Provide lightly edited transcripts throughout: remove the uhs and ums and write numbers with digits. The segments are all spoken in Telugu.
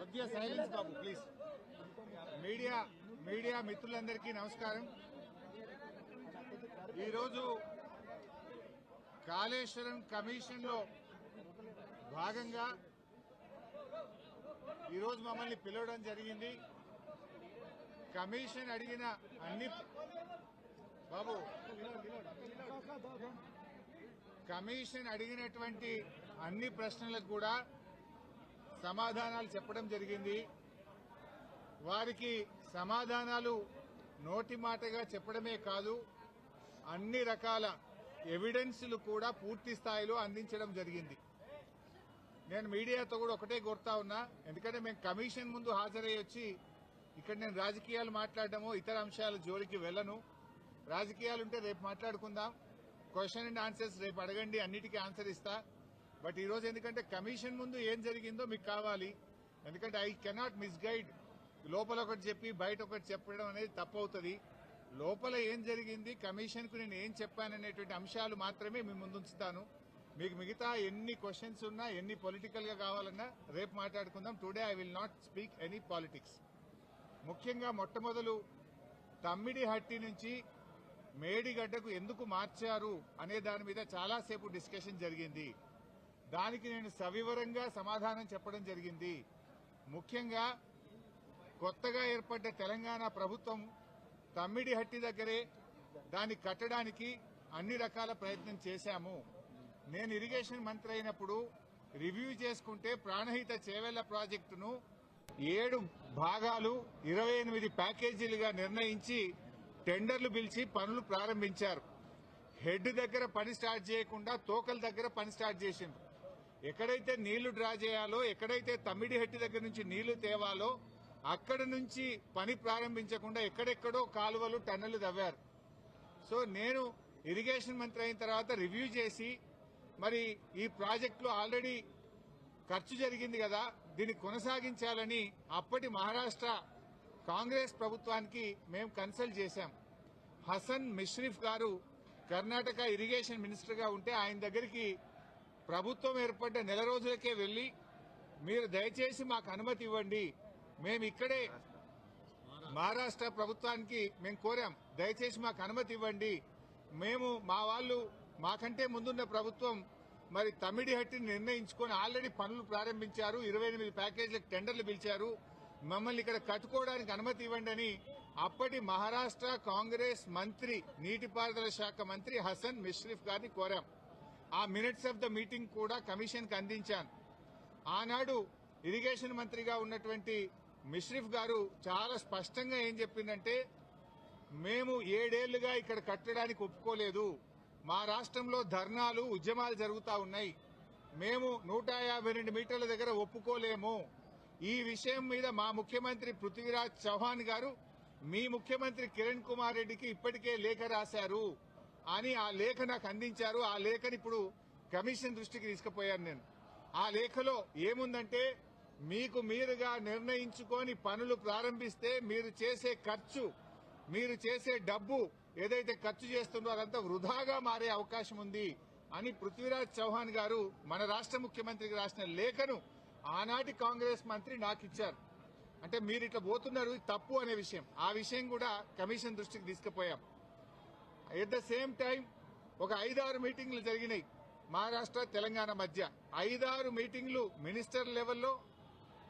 కొద్దిగా సైలెన్స్ బాబు ప్లీజ్. మీడియా మిత్రులందరికీ నమస్కారం. ఈరోజు కాళేశ్వరం కమిషన్ లో భాగంగా ఈరోజు మమ్మల్ని పిలవడం జరిగింది. కమిషన్ అడిగిన కమిషన్ అడిగినటువంటి అన్ని ప్రశ్నలకు కూడా సమాధానాలు చెప్పడం జరిగింది. వారికి సమాధానాలు నోటి మాటగా చెప్పడమే కాదు, అన్ని రకాల ఎవిడెన్స్లు కూడా పూర్తి స్థాయిలో అందించడం జరిగింది. నేను మీడియాతో కూడా ఒకటే కోరుతా ఉన్నా, ఎందుకంటే మేము కమిషన్ ముందు హాజరై వచ్చి ఇక్కడ నేను రాజకీయాలు మాట్లాడడమో ఇతర అంశాల జోలికి వెళ్లను. రాజకీయాలుంటే రేపు మాట్లాడుకుందాం, క్వశ్చన్ అండ్ ఆన్సర్స్ రేపు అడగండి, అన్నిటికీ ఆన్సర్ ఇస్తా. బట్ ఈ రోజు ఎందుకంటే కమిషన్ ముందు ఏం జరిగిందో మీకు కావాలి, ఎందుకంటే ఐ కెనాట్ మిస్గైడ్. లోపల ఒకటి చెప్పి బయట ఒకటి చెప్పడం అనేది తప్పవుతుంది. లోపల ఏం జరిగింది, కమిషన్ కు నేను ఏం చెప్పాననేటువంటి అంశాలు మాత్రమే మీ ముందుంచుతాను. మీకు మిగతా ఎన్ని క్వశ్చన్స్ ఉన్నా, ఎన్ని పొలిటికల్ గా కావాలన్నా రేపు మాట్లాడుకుందాం. Today I will not speak any politics. ముఖ్యంగా మొట్టమొదలు తమ్మిడిహట్టి నుంచి మేడిగడ్డకు ఎందుకు మార్చారు అనే దాని మీద చాలాసేపు డిస్కషన్ జరిగింది. దానికి నేను సవివరంగా సమాధానం చెప్పడం జరిగింది. ముఖ్యంగా కొత్తగా ఏర్పడ్డ తెలంగాణ ప్రభుత్వం తమ్మిడిహట్టి దగ్గరే దాన్ని కట్టడానికి అన్ని రకాల ప్రయత్నం చేశాము. నేను ఇరిగేషన్ మంత్రి అయినప్పుడు రివ్యూ చేసుకుంటే ప్రాణహిత చేవెళ్ల ప్రాజెక్టును 7 భాగాలు 28 ప్యాకేజీలుగా నిర్ణయించి టెండర్లు పిలిచి పనులు ప్రారంభించారు. హెడ్ దగ్గర పని స్టార్ట్ చేయకుండా తోకల దగ్గర పని స్టార్ట్ చేసిండ్రు. ఎక్కడైతే నీళ్లు డ్రా చేయాలో, ఎక్కడైతే తమ్మిడిహట్టి దగ్గర నుంచి నీళ్లు తేవాలో అక్కడి నుంచి పని ప్రారంభించకుండా ఎక్కడెక్కడో కాలువలు టన్నెలు తవ్వారు. సో నేను ఇరిగేషన్ మంత్రి అయిన తర్వాత రివ్యూ చేసి, మరి ఈ ప్రాజెక్టులో ఆల్రెడీ ఖర్చు జరిగింది కదా, దీన్ని కొనసాగించాలని అప్పటి మహారాష్ట్ర కాంగ్రెస్ ప్రభుత్వానికి మేము కన్సల్ట్ చేశాం. హసన్ మిష్రిఫ్ గారు కర్ణాటక ఇరిగేషన్ మినిస్టర్ గా ఉంటే ఆయన దగ్గరికి ప్రభుత్వం ఏర్పడ్డ నెల రోజులకే వెళ్లి, మీరు దయచేసి మాకు అనుమతి ఇవ్వండి, మేము ఇక్కడే మహారాష్ట్ర ప్రభుత్వానికి మేము కోరాం, దయచేసి మాకు అనుమతి ఇవ్వండి, మేము మా వాళ్ళు మాకంటే ముందున్న ప్రభుత్వం మరి తమ్మిడిహట్టిని నిర్ణయించుకొని ఆల్రెడీ పనులు ప్రారంభించారు, 28 ప్యాకేజీలకు టెండర్లు పిలిచారు, మమ్మల్ని ఇక్కడ కట్టుకోవడానికి అనుమతి ఇవ్వండి అని అప్పటి మహారాష్ట్ర కాంగ్రెస్ మంత్రి, నీటిపారుదల శాఖ మంత్రి హసన్ మిష్రిఫ్ గారిని కోరాం. ఆ మినిట్స్ ఆఫ్ ద మీటింగ్ కూడా కమిషన్ కి అందించాను. ఆనాడు ఇరిగేషన్ మంత్రిగా ఉన్నటువంటి మిష్రిఫ్ గారు చాలా స్పష్టంగా ఏం చెప్పిందంటే, మేము 7 ఏళ్లుగా ఇక్కడ కట్టడానికి ఒప్పుకోలేదు, మా రాష్ట్రంలో ధర్నాలు ఉద్యమాలు జరుగుతా ఉన్నాయి, మేము 152 మీటర్ల దగ్గర ఒప్పుకోలేము. ఈ విషయం మీద మా ముఖ్యమంత్రి పృథ్వీరాజ్ చౌహాన్ గారు మీ ముఖ్యమంత్రి కిరణ్ కుమార్ రెడ్డికి ఇప్పటికే లేఖ రాశారు అని ఆ లేఖ నాకు అందించారు. ఆ లేఖని ఇప్పుడు కమిషన్ దృష్టికి తీసుకుపోయాను నేను. ఆ లేఖలో ఏముందంటే, మీకు మీరుగా నిర్ణయించుకొని పనులు ప్రారంభిస్తే మీరు చేసే ఖర్చు, మీరు చేసే డబ్బు ఏదైతే ఖర్చు చేస్తుందో అదంతా వృధాగా మారే అవకాశం ఉంది అని పృథ్వీరాజ్ చౌహాన్ గారు మన రాష్ట్ర ముఖ్యమంత్రికి రాసిన లేఖను ఆనాటి కాంగ్రెస్ మంత్రి నాకు ఇచ్చారు. అంటే మీరు ఇట్లా పోతున్నారు, తప్పు అనే విషయం, ఆ విషయం కూడా కమిషన్ దృష్టికి తీసుకుపోయాం. ఎట్ ద సేమ్ టైం ఒక 5-6 మీటింగ్లు జరిగినాయి మహారాష్ట్ర తెలంగాణ మధ్య. 5-6 మీటింగ్లు మినిస్టర్ లెవెల్లో,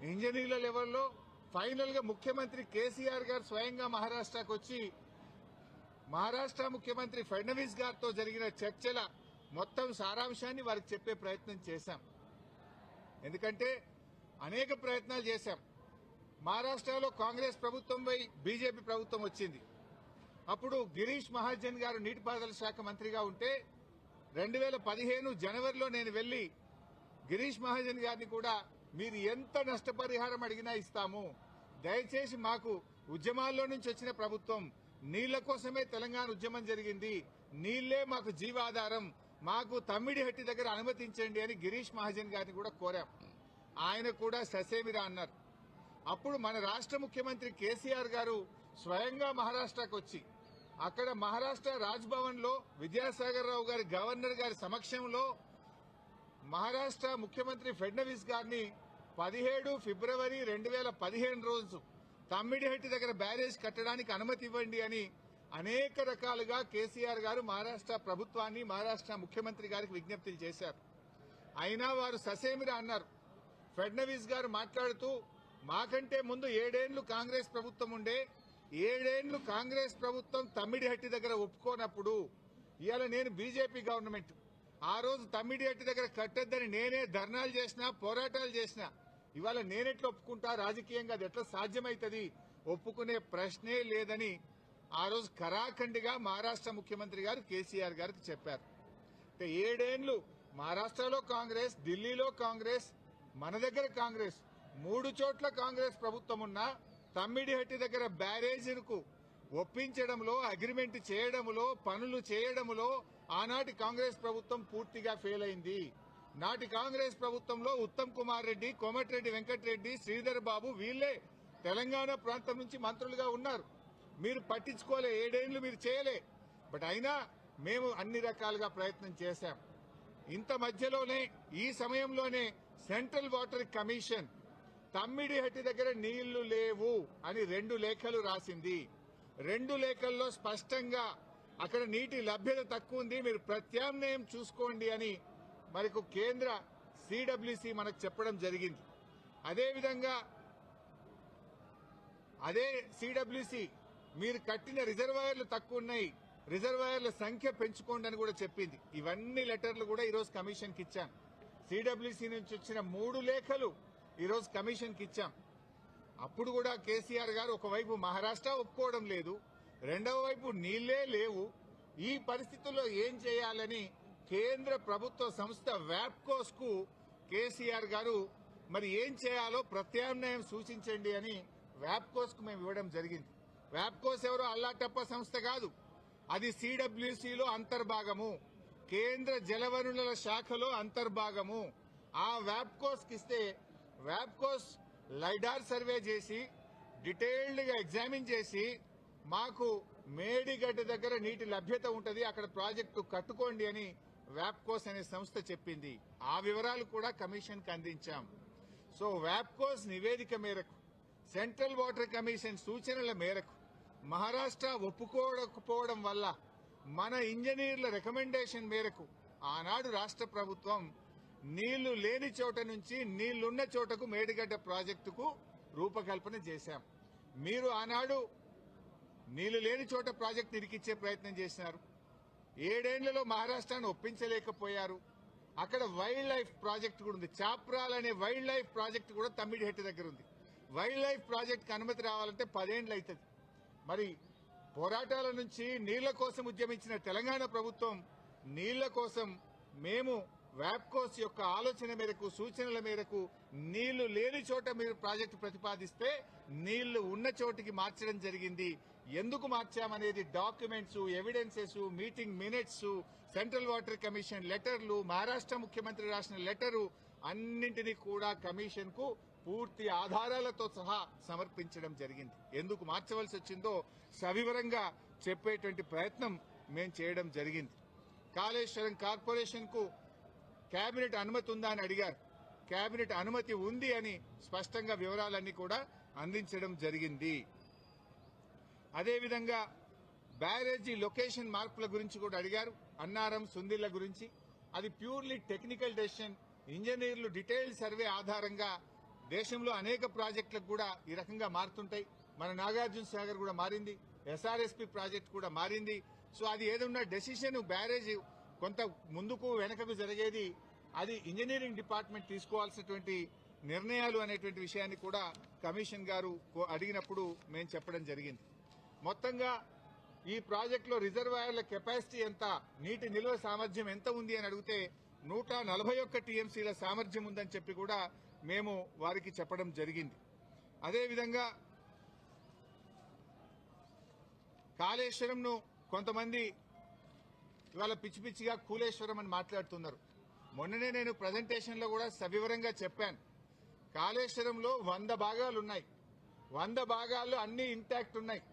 ఇంజనీర్ల లెవెల్లో, ఫైనల్ గా ముఖ్యమంత్రి కేసీఆర్ గారు స్వయంగా మహారాష్ట్రకు వచ్చి మహారాష్ట్ర ముఖ్యమంత్రి ఫడ్నవీస్ గారితో జరిగిన చర్చల మొత్తం సారాంశాన్ని వారికి చెప్పే ప్రయత్నం చేశాం. ఎందుకంటే అనేక ప్రయత్నాలు చేశాం. మహారాష్ట్రలో కాంగ్రెస్ ప్రభుత్వంపై బీజేపీ ప్రభుత్వం వచ్చింది. అప్పుడు గిరీష్ మహాజన్ గారు నీటిపారుదల శాఖ మంత్రిగా ఉంటే 2015 జనవరిలో నేను వెళ్లి గిరీష్ మహాజన్ గారిని కూడా, మీరు ఎంత నష్టపరిహారం అడిగినా ఇస్తాము, దయచేసి మాకు ఉద్యమాల్లో నుంచి వచ్చిన ప్రభుత్వం, నీళ్ల కోసమే తెలంగాణ ఉద్యమం జరిగింది, నీళ్లే మాకు జీవాధారం, మాకు తమ్మిడిహట్టి దగ్గర అనుమతించండి అని గిరీష్ మహాజన్ గారిని కూడా కోరాం. ఆయన కూడా ససేమిరా అన్నారు. అప్పుడు మన రాష్ట్ర ముఖ్యమంత్రి కేసీఆర్ గారు స్వయంగా మహారాష్ట్రకు వచ్చి అక్కడ మహారాష్ట్ర రాజ్భవన్ లో విద్యాసాగర్ రావు గారి గవర్నర్ గారి సమక్షంలో మహారాష్ట్ర ముఖ్యమంత్రి ఫడ్నవీస్ గారిని 17 ఫిబ్రవరి 2015 రోజు తమ్మిడిహట్టి దగ్గర బ్యారేజ్ కట్టడానికి అనుమతి ఇవ్వండి అని అనేక రకాలుగా కేసీఆర్ గారు మహారాష్ట్ర ప్రభుత్వాన్ని మహారాష్ట్ర ముఖ్యమంత్రి గారికి విజ్ఞప్తులు చేశారు. అయినా వారు ససేమిరా అన్నారు. ఫడ్నవీస్ గారు మాట్లాడుతూ మాకంటే ముందు 7 ఏళ్లు కాంగ్రెస్ ప్రభుత్వం ఉండే, 7 ఏళ్లు కాంగ్రెస్ ప్రభుత్వం తమ్మిడిహట్టి దగ్గర ఒప్పుకోనప్పుడు ఇవాళ నేను బీజేపీ గవర్నమెంట్ ఆ రోజు తమ్మిడిహట్టి దగ్గర కట్టొద్దని నేనే ధర్నాలు చేసినా పోరాటాలు చేసినా ఇవాళ నేనెట్లా ఒప్పుకుంటా, రాజకీయంగా అది ఎట్లా సాధ్యమైతుంది, ఒప్పుకునే ప్రశ్నే లేదని ఆ రోజు కరాఖండిగా మహారాష్ట్ర ముఖ్యమంత్రి గారు కేసీఆర్ గారికి చెప్పారు. 7 ఏళ్లు మహారాష్ట్రలో కాంగ్రెస్, ఢిల్లీలో కాంగ్రెస్, మన దగ్గర కాంగ్రెస్, 3 చోట్ల కాంగ్రెస్ ప్రభుత్వం ఉన్నా తమ్మిడిహట్టి దగ్గర బ్యారేజీలకు ఒప్పించడంలో, అగ్రిమెంట్ చేయడంలో, పనులు చేయడంలో ఆనాటి కాంగ్రెస్ ప్రభుత్వం పూర్తిగా ఫెయిల్ అయింది. నాటి కాంగ్రెస్ ప్రభుత్వంలో ఉత్తమ్ కుమార్ రెడ్డి, కోమటిరెడ్డి వెంకటరెడ్డి, శ్రీధర్ బాబు వీళ్లే తెలంగాణ ప్రాంతం నుంచి మంత్రులుగా ఉన్నారు. మీరు పట్టించుకోలే, 7 ఏళ్లు మీరు చేయలే. బట్ అయినా మేము అన్ని రకాలుగా ప్రయత్నం చేశాం. ఇంత మధ్యలోనే ఈ సమయంలోనే సెంట్రల్ వాటర్ కమిషన్ తమ్మిడిహట్టి దగ్గర నీళ్లు లేవు అని 2 లేఖలు రాసింది. 2 లేఖల్లో స్పష్టంగా అక్కడ నీటి లభ్యత తక్కువ ఉంది, మీరు ప్రత్యామ్నాయం చూసుకోండి అని మనకు కేంద్ర సిడబ్ల్యూసి మనకు చెప్పడం జరిగింది. అదేవిధంగా అదే సిడబ్ల్యూసి మీరు కట్టిన రిజర్వాయర్లు తక్కువ ఉన్నాయి, రిజర్వాయర్ల సంఖ్య పెంచుకోండి అని కూడా చెప్పింది. ఇవన్నీ లెటర్లు కూడా ఈరోజు కమిషన్కి ఇచ్చాం. సిడబ్ల్యూసి నుంచి వచ్చిన 3 లేఖలు ఈరోజు కమిషన్కి ఇచ్చాం. అప్పుడు కూడా కేసీఆర్ గారు ఒకవైపు మహారాష్ట్ర ఒప్పుకోవడం లేదు, రెండవ వైపు నీళ్లే లేవు. ఈ పరిస్థితుల్లో ఏం చేయాలని కేంద్ర ప్రభుత్వ సంస్థ వ్యాప్కోస్ కు కేసీఆర్ గారు మరి ఏం చేయాలో ప్రత్యామ్నాయం సూచించండి అని వ్యాప్కోస్ కు మేము ఇవ్వడం జరిగింది. వ్యాప్కోస్ ఎవరో అల్లాటప్ప సంస్థ కాదు, అది సిడబ్ల్యూసీలో అంతర్భాగము, కేంద్ర జలవనరుల శాఖలో అంతర్భాగము. ఆ వ్యాప్కోస్ కి ఇస్తే వ్యాప్కోస్ లైడార్ సర్వే చేసి డీటెయిల్డ్ గా ఎగ్జామిన్ చేసి మాకు మేడిగడ్డ దగ్గర నీటి లభ్యత ఉంటది, అక్కడ ప్రాజెక్టు కట్టుకోండి అని వ్యాప్కోస్ అనే సంస్థ చెప్పింది. ఆ వివరాలు కూడా కమిషన్ కి అందించాం. సో వ్యాప్కోస్ నివేదిక మేరకు, సెంట్రల్ వాటర్ కమిషన్ సూచనల మేరకు మహారాష్ట్ర ఒప్పుకోకపోవడం వల్ల మన ఇంజనీర్ల రికమెండేషన్ మేరకు ఆనాడు రాష్ట్ర ప్రభుత్వం నీళ్లు లేని చోట నుంచి నీళ్లున్న చోటకు మేడిగడ్డ ప్రాజెక్టుకు రూపకల్పన చేశాం. మీరు ఆనాడు నీళ్లు లేని చోట ప్రాజెక్టు ఇరికిచ్చే ప్రయత్నం చేసినారు. 7 ఏళ్లలో మహారాష్ట్రాన్ని ఒప్పించలేకపోయారు. అక్కడ వైల్డ్ లైఫ్ ప్రాజెక్టు కూడా ఉంది, చాప్రాల్ అనే వైల్డ్ లైఫ్ ప్రాజెక్టు కూడా తమ్మిడిహట్టి దగ్గర ఉంది. వైల్డ్ లైఫ్ ప్రాజెక్టుకి అనుమతి రావాలంటే 10 ఏళ్లు అవుతుంది. మరి పోరాటాల నుంచి నీళ్ల కోసం ఉద్యమించిన తెలంగాణ ప్రభుత్వం నీళ్ల కోసం మేము వ్యాప్కోస్ యొక్క ఆలోచన మేరకు, సూచనల మేరకు నీళ్లు లేని చోట మీరు ప్రాజెక్టు ప్రతిపాదిస్తే నీళ్లు ఉన్న చోటికి మార్చడం జరిగింది. ఎందుకు మార్చామనేది documents, evidences, meeting minutes, central water commission లెటర్లు, మహారాష్ట్ర ముఖ్యమంత్రి రాసిన లెటరు అన్నింటినీ కూడా కమిషన్ కు పూర్తి ఆధారాలతో సహా సమర్పించడం జరిగింది. ఎందుకు మార్చవలసి వచ్చిందో సవివరంగా చెప్పేటువంటి ప్రయత్నం మేము చేయడం జరిగింది. కాళేశ్వరం కార్పొరేషన్ కు కేబినెట్ అనుమతి ఉందా అని అడిగారు. కేబినెట్ అనుమతి ఉంది అని స్పష్టంగా వివరాలన్నీ కూడా అందించడం జరిగింది. అదేవిధంగా బ్యారేజీ లొకేషన్ మార్పుల గురించి కూడా అడిగారు. అన్నారం, సుందిళ్ల గురించి అది ప్యూర్లీ టెక్నికల్ డెసిషన్. ఇంజనీర్లు డీటెయిల్డ్ సర్వే ఆధారంగా దేశంలో అనేక ప్రాజెక్టులకు కూడా ఈ రకంగా మారుతుంటాయి. మన నాగార్జున సాగర్ కూడా మారింది, ఎస్ఆర్ఎస్పీ ప్రాజెక్టు కూడా మారింది. సో అది ఏదన్నా డెసిషన్ బ్యారేజ్ కొంత ముందుకు వెనకకు జరిగేది అది ఇంజనీరింగ్ డిపార్ట్మెంట్ తీసుకోవాల్సినటువంటి నిర్ణయాలు అనేటువంటి విషయాన్ని కూడా కమిషన్ గారు అడిగినప్పుడు మేము చెప్పడం జరిగింది. మొత్తంగా ఈ ప్రాజెక్టులో రిజర్వాయర్ల కెపాసిటీ ఎంత, నీటి నిల్వ సామర్థ్యం ఎంత ఉంది అని అడిగితే 141 టీఎంసీల సామర్థ్యం ఉందని చెప్పి కూడా మేము వారికి చెప్పడం జరిగింది. అదేవిధంగా కాళేశ్వరంను కొంతమంది ఇవాళ పిచ్చి పిచ్చిగా కూలేశ్వరం అని మాట్లాడుతున్నారు. మొన్ననే నేను ప్రజెంటేషన్ లో కూడా సవివరంగా చెప్పాను. కాళేశ్వరంలో 100 భాగాలు ఉన్నాయి, 100 భాగాల్లో అన్ని ఇంటాక్ట్ ఉన్నాయి.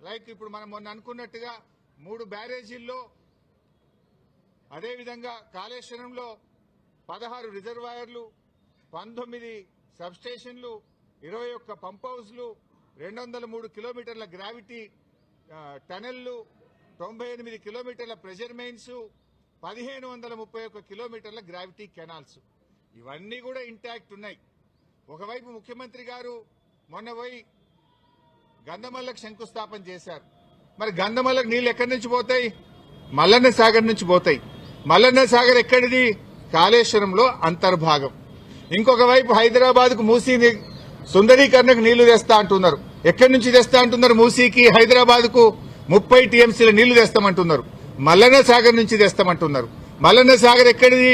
లైక్ ఇప్పుడు మనం మొన్న అనుకున్నట్టుగా 3 బ్యారేజీల్లో, అదేవిధంగా కాళేశ్వరంలో 16 రిజర్వాయర్లు, 19 సబ్స్టేషన్లు, 21 పంప్ హౌస్లు, 203 కిలోమీటర్ల గ్రావిటీ టనెళ్లు, 98 కిలోమీటర్ల ప్రెషర్ మెయిన్స్, 1531 కిలోమీటర్ల గ్రావిటీ కెనాల్స్, ఇవన్నీ కూడా ఇంటాక్ట్ ఉన్నాయి. ఒకవైపు ముఖ్యమంత్రి గారు మొన్న పోయి గంధమల్లకు శంకుస్థాపన చేశారు. మరి గంధమల్లకు నీళ్లు ఎక్కడి నుంచి పోతాయి? మల్లన్న సాగర్ నుంచి పోతాయి. మల్లన్న సాగర్ ఎక్కడిది? కాళేశ్వరంలో అంతర్భాగం. ఇంకొక వైపు హైదరాబాద్ కు మూసీ సుందరీకరణకు నీళ్లు తెస్తా అంటున్నారు. ఎక్కడి నుంచి తెస్తా అంటున్నారు? మూసీకి హైదరాబాద్ కు 30 టీఎంసీల నీళ్లు తెస్తామంటున్నారు. మల్లన్న సాగర్ నుంచి తెస్తామంటున్నారు. మల్లన్న సాగర్ ఎక్కడిది?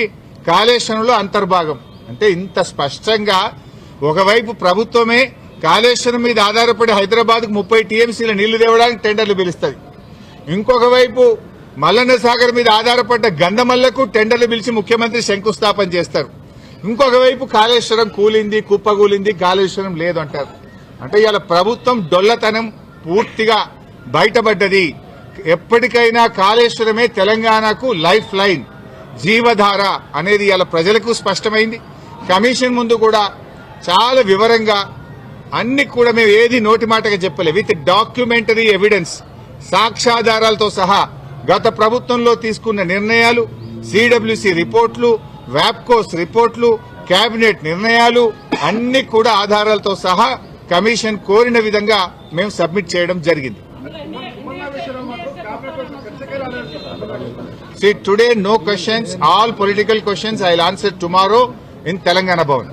కాళేశ్వరంలో అంతర్భాగం. అంటే ఇంత స్పష్టంగా ఒకవైపు ప్రభుత్వమే కాళేశ్వరం మీద ఆధారపడి హైదరాబాద్ కు 30 టీఎంసీల నీళ్లు తేవడానికి టెండర్లు పిలుస్తుంది. ఇంకొక వైపు మల్లన్న సాగర్ మీద ఆధారపడ్డ గంధమల్లకు టెండర్లు పిలిచి ముఖ్యమంత్రి శంకుస్థాపన చేస్తారు. ఇంకొక వైపు కాళేశ్వరం కూలింది, కుప్పగూలింది, కాళేశ్వరం లేదు అంటారు. అంటే ఇవాళ ప్రభుత్వం డొల్లతనం పూర్తిగా బయటపడ్డది. ఎప్పటికైనా కాళేశ్వరమే తెలంగాణకు లైఫ్ లైన్, జీవధార అనేది ఇవాళ ప్రజలకు స్పష్టమైంది. కమిషన్ ముందు కూడా చాలా వివరంగా అన్ని కూడా మేము ఏది నోటి మాటగా చెప్పలే, విత్ డాక్యుమెంటరీ ఎవిడెన్స్, సాక్ష్యాధారాలతో సహా గత ప్రభుత్వంలో తీసుకున్న నిర్ణయాలు, సిడబ్ల్యూసీ రిపోర్ట్లు, వ్యాప్కోస్ రిపోర్ట్లు, కేబినెట్ నిర్ణయాలు అన్ని కూడా ఆధారాలతో సహా కమిషన్ కోరిన విధంగా మేము సబ్మిట్ చేయడం జరిగింది. See, today no questions, all political questions I will answer tomorrow in Telangana Bhavan.